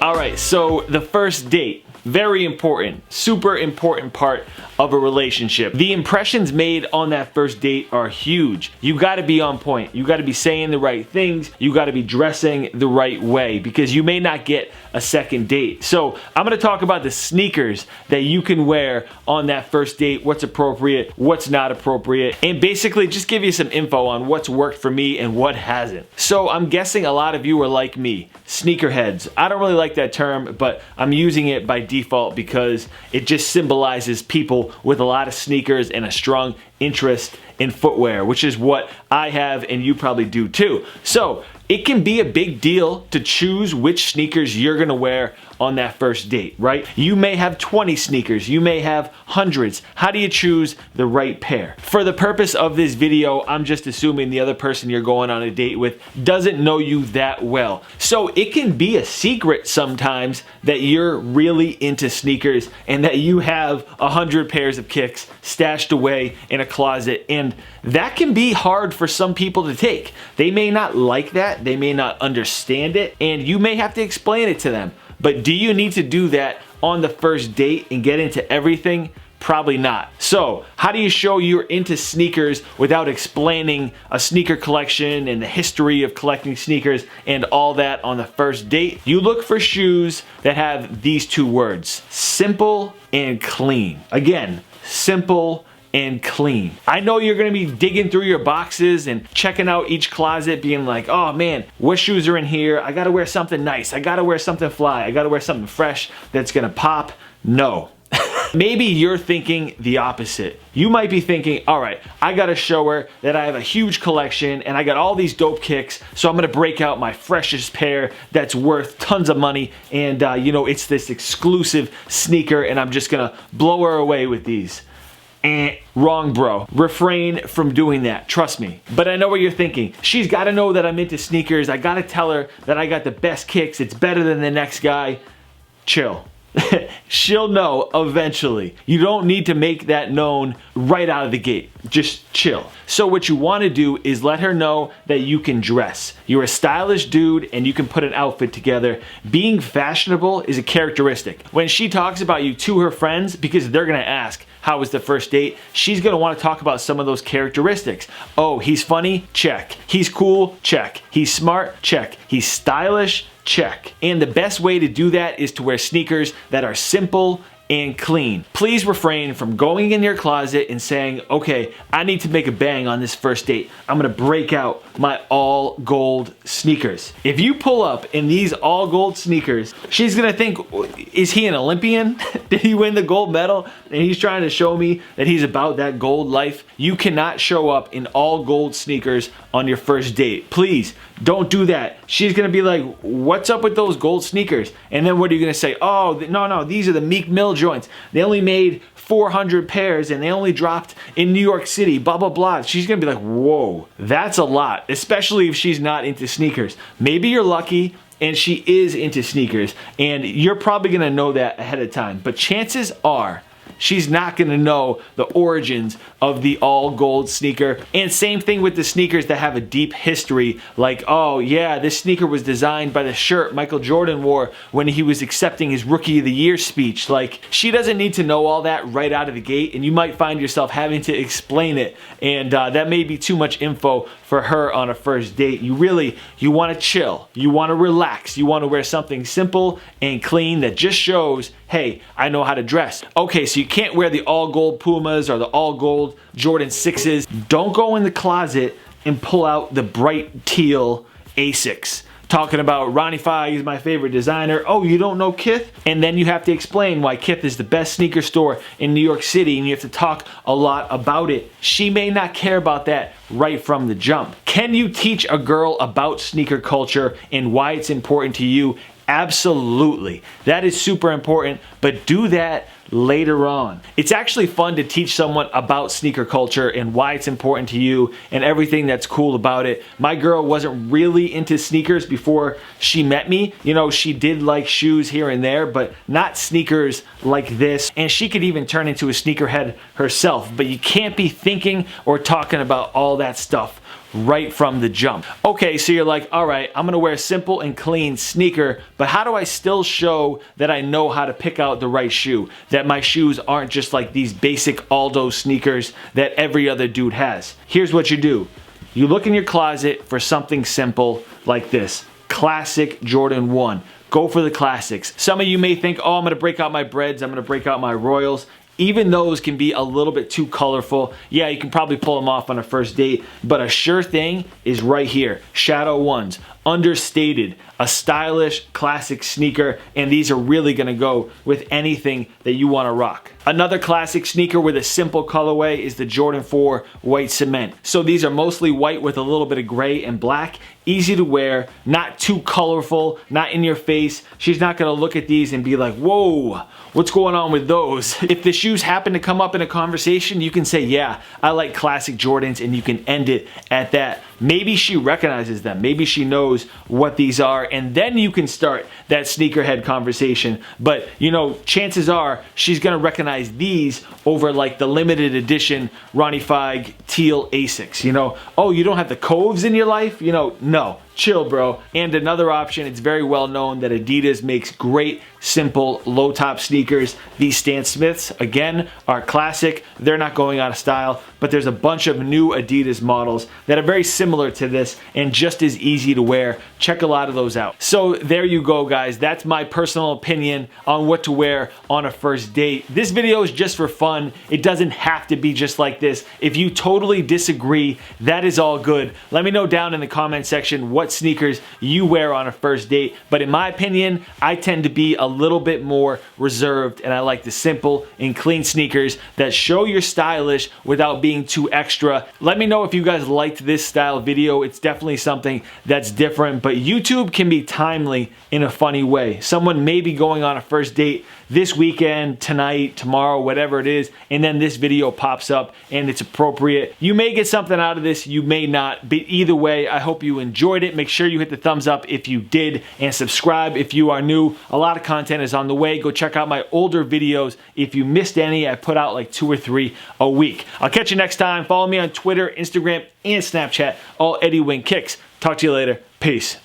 All right, so the first date. Very important, super important part of a relationship. The impressions made on that first date are huge. You gotta be on point. You gotta be saying the right things. You gotta be dressing the right way because you may not get a second date. So I'm gonna talk about the sneakers that you can wear on that first date, what's appropriate, what's not appropriate, and basically just give you some info on what's worked for me and what hasn't. So I'm guessing a lot of you are like me, sneakerheads. I don't really like that term, but I'm using it by default because it just symbolizes people with a lot of sneakers and a strong interest in footwear, which is what I have and you probably do too. So it can be a big deal to choose which sneakers you're gonna wear on that first date, right? You may have 20 sneakers, you may have hundreds. How do you choose the right pair? For the purpose of this video, I'm just assuming the other person you're going on a date with doesn't know you that well. So it can be a secret sometimes that you're really into sneakers and that you have 100 pairs of kicks stashed away in a closet, and that can be hard for some people to take. They may not like that, they may not understand it, and you may have to explain it to them. But do you need to do that on the first date and get into everything? Probably not. So how do you show you're into sneakers without explaining a sneaker collection and the history of collecting sneakers and all that on the first date? You look for shoes that have these two words: simple and clean. Again, simple and clean. I know you're gonna be digging through your boxes and checking out each closet being like, oh man, what shoes are in here? I gotta wear something nice. I gotta wear something fly. I gotta wear something fresh that's gonna pop. No. Maybe you're thinking the opposite. You might be thinking, all right, I gotta show her that I have a huge collection and I got all these dope kicks, so I'm gonna break out my freshest pair that's worth tons of money, and you know, it's this exclusive sneaker and I'm just gonna blow her away with these. Wrong, bro. Refrain from doing that, trust me. But I know what you're thinking. She's gotta know that I'm into sneakers. I gotta tell her that I got the best kicks. It's better than the next guy. Chill. She'll know eventually. You don't need to make that known right out of the gate. Just chill. So what you want to do is let her know that you can dress. You're a stylish dude and you can put an outfit together. Being fashionable is a characteristic. When she talks about you to her friends, because they're gonna ask, how was the first date? She's gonna want to talk about some of those characteristics. Oh, he's funny? Check. He's cool? Check. He's smart? Check. He's stylish? Check. And the best way to do that is to wear sneakers that are simple and clean. Please refrain from going in your closet and saying, okay, I need to make a bang on this first date. I'm gonna break out my all gold sneakers. If you pull up in these all gold sneakers, she's gonna think, is he an Olympian? Did he win the gold medal? And he's trying to show me that he's about that gold life. You cannot show up in all gold sneakers on your first date. Please don't do that. She's gonna be like, what's up with those gold sneakers? And then what are you gonna say? Oh, no, these are the Meek Mill joints. They only made 400 pairs and they only dropped in New York City, blah, blah, blah. She's gonna be like, whoa, that's a lot, especially if she's not into sneakers. Maybe you're lucky and she is into sneakers and you're probably gonna know that ahead of time, but chances are she's not gonna know the origins of the all gold sneaker. And same thing with the sneakers that have a deep history, like, oh yeah, this sneaker was designed by the shirt Michael Jordan wore when he was accepting his Rookie of the Year speech. Like, she doesn't need to know all that right out of the gate, and you might find yourself having to explain it, and that may be too much info for her on a first date. You wanna chill, you wanna relax, you wanna wear something simple and clean that just shows, hey, I know how to dress. Okay, so you can't wear the all gold Pumas or the all gold Jordan 6s. Don't go in the closet and pull out the bright teal Asics. Talking about Ronnie Fieg is my favorite designer. Oh, you don't know Kith? And then you have to explain why Kith is the best sneaker store in New York City, and you have to talk a lot about it. She may not care about that right from the jump. Can you teach a girl about sneaker culture and why it's important to you? Absolutely. That is super important, but do that later on. It's actually fun to teach someone about sneaker culture and why it's important to you and everything that's cool about it. My girl wasn't really into sneakers before she met me. You know, she did like shoes here and there, but not sneakers like this. And she could even turn into a sneakerhead herself, but you can't be thinking or talking about all that stuff right from the jump. Okay, so you're like, all right, I'm gonna wear a simple and clean sneaker, but how do I still show that I know how to pick out the right shoe? That my shoes aren't just like these basic Aldo sneakers that every other dude has. Here's what you do. You look in your closet for something simple like this. Classic Jordan 1. Go for the classics. Some of you may think, oh, I'm gonna break out my Breads, I'm gonna break out my Royals. Even those can be a little bit too colorful. Yeah, you can probably pull them off on a first date, but a sure thing is right here. Shadow 1s, understated, a stylish classic sneaker, and these are really gonna go with anything that you wanna rock. Another classic sneaker with a simple colorway is the Jordan 4 White Cement. So these are mostly white with a little bit of gray and black, easy to wear, not too colorful, not in your face. She's not gonna look at these and be like, whoa, what's going on with those? If the shoes happen to come up in a conversation, you can say, yeah, I like classic Jordans, and you can end it at that. Maybe she recognizes them. Maybe she knows what these are, and then you can start that sneakerhead conversation. But, you know, chances are she's gonna recognize these over like the limited edition Ronnie Fieg teal Asics. You know, oh, you don't have the Coves in your life? You know, no. Chill, bro. And another option, it's very well known that Adidas makes great, simple, low-top sneakers. These Stan Smiths, again, are classic. They're not going out of style, but there's a bunch of new Adidas models that are very similar to this and just as easy to wear. Check a lot of those out. So there you go, guys. That's my personal opinion on what to wear on a first date. This video is just for fun. It doesn't have to be just like this. If you totally disagree, that is all good. Let me know down in the comment section what sneakers you wear on a first date. But in my opinion, I tend to be a little bit more reserved, and I like the simple and clean sneakers that show you're stylish without being too extra. Let me know if you guys liked this style video. It's definitely something that's different, but YouTube can be timely in a funny way. Someone may be going on a first date this weekend, tonight, tomorrow, whatever it is, and then this video pops up and it's appropriate. You may get something out of this, you may not, but either way, I hope you enjoyed it. Make sure you hit the thumbs up if you did, and subscribe if you are new. A lot of content is on the way. Go check out my older videos. If you missed any, I put out like 2 or 3 a week. I'll catch you next time. Follow me on Twitter, Instagram, and Snapchat, all Eddie Wing Kicks. Talk to you later. Peace.